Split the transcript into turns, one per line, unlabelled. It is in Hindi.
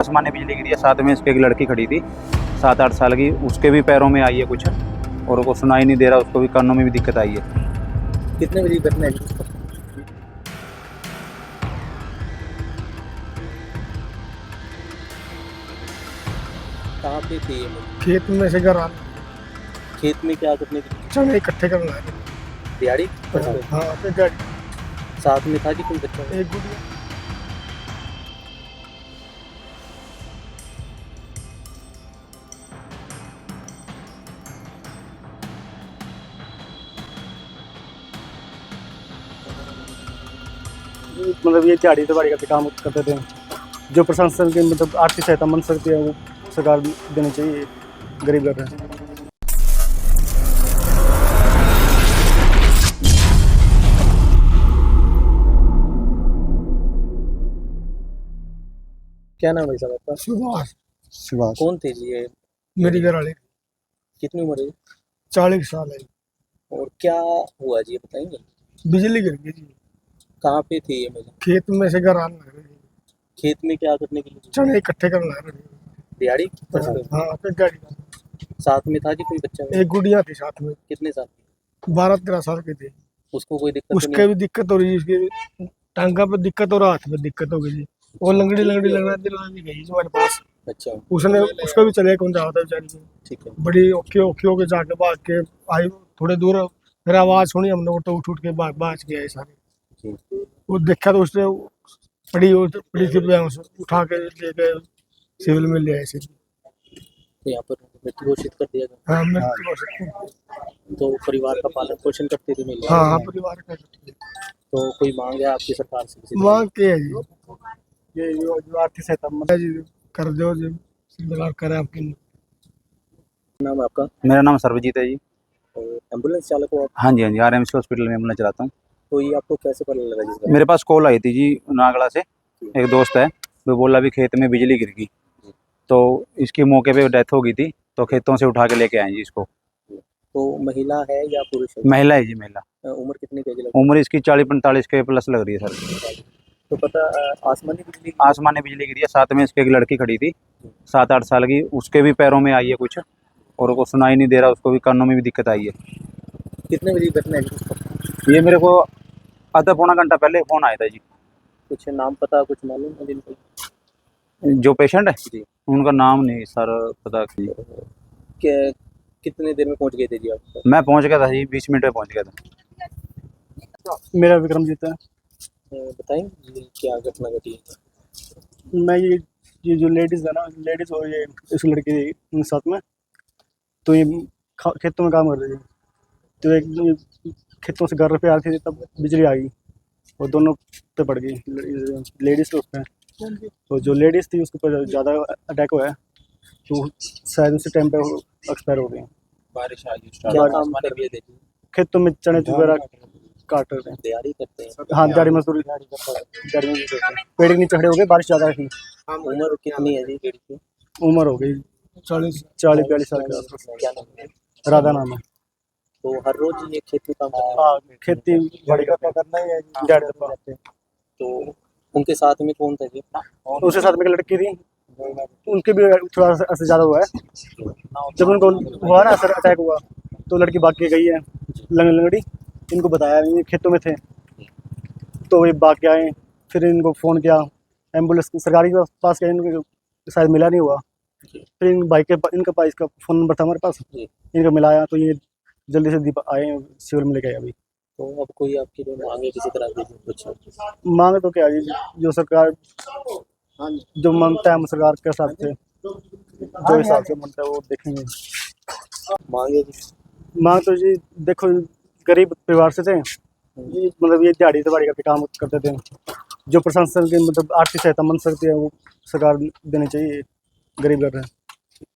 आसमान ने बिजली गिरी है। साथ में इसके एक लड़की खड़ी थी 7-8 साल की, उसके भी पैरों में आई है कुछ, और वो सुनाई नहीं दे रहा, उसको भी कानों में भी दिक्कत आई है।
कितने बजे घटना है? कहाँ पे थी ये लोग?
खेत में से घर आ
खेत में क्या करने की?
चने इकट्ठे करना है।
दिहाड़ी?
हाँ तो गाड़ी
साथ में था कि कोई बच्चा?
एक गुड़िया मतलब ये दिहाड़ी का काम करते थे। जो प्रशासन की मतलब आर्थिक सहायता मिल सकती है वो सरकार देनी चाहिए गरीब लोग हैं।
क्या नाम है साहब आपका?
सुभाष
कौन थे जी ये?
मेरी घर वाली
कितनी उम्र है
40 साल है।
और क्या हुआ जी, बताएंगे?
बिजली गिर गई जी।
कहाँ पे थे ये मुझे?
खेत में से घर आने लगे।
खेत में क्या करने के लिए?
चने इकट्ठे करना है।
दिहाड़ी?
हाँ तो गाड़ी
साथ में था कि कोई बच्चा?
एक गुड़िया थी साथ में,
कितने साल की?
12-13 साल की थी।
उसको कोई दिक्कत तो
उसके
नहीं?
भी दिक्कत हो रही है, उसकी टांगा पे दिक्कत और हाथ में दिक्कत हो गई जी। वो लंगड़ी लंगड़ा दिलाने गई जी हमारे पास।
अच्छा,
उसने उसका भी चले कौन जाता बेचारी को।
ठीक है।
बड़ी औखी औखी होके जाके भाग के आई, थोड़े दूर फिर आवाज सुनी हमने, वो तो उठ के बाज के आए सारे।
जी।
वो देखा तो उसने पड़ी थी बेहोश, उठा के लेके सिविल में ले आए थे।
तो यहाँ पर मृत्यु घोषित कर दिया गया।
हाँ मृत्यु हो सकती है।
तो परिवार का पालन पोषण करते थे मिल?
हाँ हाँ परिवार का
तो कोई मांग है आपकी सरकार से किसी तरह?
मांग के है जी, ये जो आर्थिक सहायता मतलब जी कर दो जी, सरकार करे आपकी।
नाम है आपका?
मेरा नाम सर्वजीत है जी।
और एम्बुलेंस चालक हो आप?
हाँ जी, हाँ जी, आरएमसी हॉस्पिटल में एम्बुलेंस चलाता हूँ।
तो ये आपको कैसे पता लगा जिसका?
मेरे पास कॉल आई थी जी नागड़ा से, एक दोस्त है, वो बोला भी खेत में बिजली गिर गई, तो इसकी मौके पे डेथ हो गई थी, तो खेतों से उठा के लेके आए जी इसको।
तो महिला है या पुरुष है?
महिला है जी, महिला।
उम्र कितनी कह लगी?
उम्र इसकी 40-45 के प्लस लग रही है सर।
तो पता आसमानी बिजली?
आसमान ने बिजली गिरी है। साथ में इसके एक लड़की खड़ी थी 7-8 साल की, उसके भी पैरों में आई है कुछ, और वो सुनाई नहीं दे रहा, उसको भी कानों में भी दिक्कत आई है।
कितने बजे घटना है?
ये मेरे को आधा पौना घंटा पहले फ़ोन आया था जी।
कुछ नाम पता कुछ मालूम है जिनको?
जो पेशेंट है
जी।
उनका नाम नहीं सर पता।
क्या कितने देर में पहुंच गए थे जी आप?
मैं पहुंच गया था जी, 20 मिनट में पहुंच गया था।
मेरा विक्रमजीत है।
बताएंगे जी क्या घटना घटी है?
मैं ये जो लेडीज़ है ना, लेडीज़ और ये इस लड़की के साथ में, तो ये खेतों में काम कर रही थी। तो एक खेतों से घर पे आ रही थी तब बिजली आ गई और दोनों पे पड़ गई, लेडीज़ के उस पर। तो जो लेडीज़ थी उसके ऊपर ज़्यादा अटैक हुआ है, तो शायद उसी टाइम पे एक्सपायर हो गई।
बारिश आ गई। क्या काम कर रहे थे?
खेतों में चने वगैरह काट रहे थे।
तैयारी करते हैं?
हाँ दिहाड़ी मजदूरी करते हैं। पेड़ के नीचे खड़े हो गए, बारिश ज़्यादा थी।
उम्र कितनी है जी लड़की की?
उम्र हो गई 40-42 साल के आसपास।
क्या नाम है?
राधा नाम है।
तो हर रोज ये खेत में काम करते हैं?
हाँ खेती बड़ी करना ही है, दिहाड़ी दफा।
तो उनके साथ में कौन था जी?
उसके साथ में एक लड़की थी, उनके भी थोड़ा सा असर ज़्यादा हुआ है। जब उनको हुआ ना असर अटैक हुआ तो लड़की भाग के गई है लंगड़ी। इनको बताया ये खेतों में थे, तो ये भाग के आए। फिर इनको फ़ोन किया, एम्बुलेंस सरकारी के पास गए, इनको शायद मिला नहीं हुआ। फिर इन भाई के इनका पास इसका फ़ोन नंबर था हमारे पास, इनको मिलाया तो ये जल्दी से आए, सिविल में लेके आए अभी।
तो अब कोई आपकी जो मांगे किसी तरह की कुछ?
मांग तो क्या है, जो सरकार जो मांगता है हम सरकार के साथ से जो हिसाब से मांगता है वो देखेंगे।
मांगे जी?
मांग तो जी देखो, गरीब परिवार से थे, मतलब ये दिहाड़ी का काम करते थे। जो प्रशासन की मतलब आर्थिक सहायता मिल सकती है वो सरकार देनी चाहिए गरीब लोग हैं।